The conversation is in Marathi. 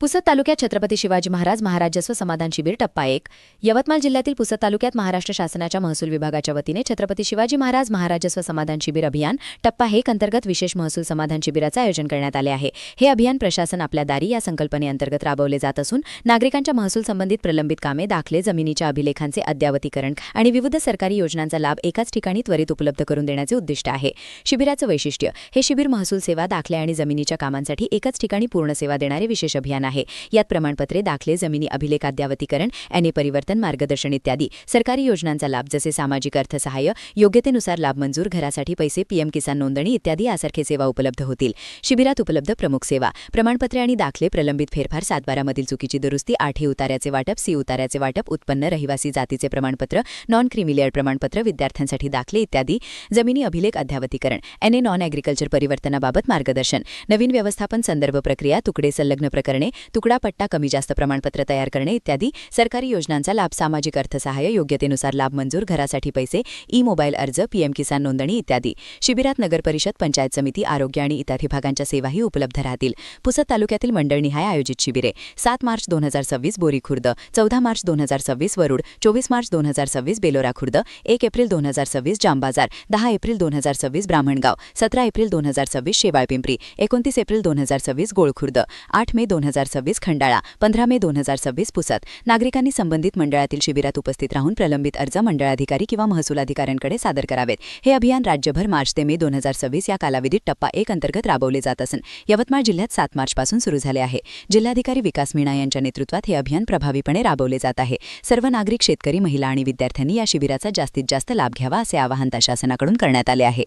पुसद तालुक्यात छत्रपती शिवाजी महाराज महाराजस्व समाधान शिबिर टप्पा 1. यवतमाळ जिल्ह्यातील पुसद तालुक्यात महाराष्ट्र शासनाच्या महसूल विभागाच्या वतीने छत्रपती शिवाजी महाराज महाराजस्व समाधान शिबिर अभियान टप्पा 1 अंतर्गत विशेष महसूल समाधान शिबिराचे आयोजन करण्यात आले आहे. हे अभियान प्रशासन आपल्या दारी या संकल्पनेअंतर्गत राबवले जात असून नागरिकांच्या महसूल संबंधित प्रलंबित कामे, दाखले, जमिनीच्या अभिलेखांचे अद्ययावतीकरण आणि विविध सरकारी योजनांचा लाभ एकाच ठिकाणी त्वरित उपलब्ध करून देण्याचे उद्दिष्ट आहे. शिबिराचे वैशिष्ट्य: हे शिबिर महसूल सेवा, दाखले आणि जमिनीच्या कामांसाठी एकाच ठिकाणी पूर्ण सेवा देणारे विशेष अभियान आहे. यात प्रमाणपत्रे, दाखले, जमिनी अभिलेख अद्ययावतीकरण, एनए परिवर्तन, मार्गदर्शन इत्यादी सरकारी योजनांचा लाभ जसे सामाजिक अर्थसहाय्य, योग्यतेनुसार लाभ मंजूर, घरासाठी पैसे, पीएम किसान नोंदणी इत्यादी यासारखे सेवा उपलब्ध होतील. शिबिरात उपलब्ध प्रमुख सेवा: प्रमाणपत्रे आणि दाखले, प्रलंबित फेरफार, 7/12 मधील चुकीची दुरुस्ती, 8 उतार्याचे वाटप, सी उतार्याचे वाटप, उत्पन्न, रहिवासी जातीचे प्रमाणपत्र, नॉन क्रिमिलियर प्रमाणपत्र, विद्यार्थ्यांसाठी दाखले इत्यादी, जमिनी अभिलेख अद्ययावतीकरण, एनए नॉन ॲग्रिकल्चर परिवर्तनाबाबत मार्गदर्शन, नवीन व्यवस्थापन संदर्भ प्रक्रिया, तुकडे संलग्न प्रकरणे, तुकडा पट्टा कमी जास्त प्रमाणपत्र तयार करणे इत्यादी सरकारी योजनांचा लाभ, सामाजिक अर्थसहाय्य, योग्यतेनुसार लाभ मंजूर, घरासाठी पैसे, ई-मोबाईल अर्ज, पीएम किसान नोंदणी इत्यादी. शिबिरात नगर परिषद, पंचायत समिती, आरोग्य आणि इतर विभागांच्या सेवाही उपलब्ध राहतील. पुसद तालुक्यातील मंडळनिहाय आयोजित शिबिरे: 7 मार्च 2026 बोरी खुर्द, 14 मार्च 2026 वरुड, 24 मार्च 2026 बेलोरा खुर्द, 1 एप्रिल 2026 जामबाजार, 10 एप्रिल 2026 ब्राह्मणगाव, 17 एप्रिल 2026 शेवाळपिंपरी, 29 एप्रिल 2026 गोळखुर्द, 8 मे 2026 खंडाळा, 15 मे 2026 पुसद. नागरिकांनी संबंधित मंडळातील शिबिरात उपस्थित राहून प्रलंबित अर्ज मंडळाधिकारी किंवा महसूल अधिकाऱ्यांकडे सादर करावेत. हे अभियान राज्यभर मार्च ते मे 2026 या कालावधीत टप्पा 1 अंतर्गत राबवले जात असून यवतमाळ जिल्ह्यात 7 मार्चपासून सुरू झाले आहे. जिल्हाधिकारी विकास मीणा यांच्या नेतृत्वात हे अभियान प्रभावीपणे राबवले जात आहे. सर्व नागरिक, शेतकरी, महिला आणि विद्यार्थ्यांनी या शिबिराचा जास्तीत जास्त लाभ घ्यावा असे आवाहन शासनाकडून करण्यात आले आहे.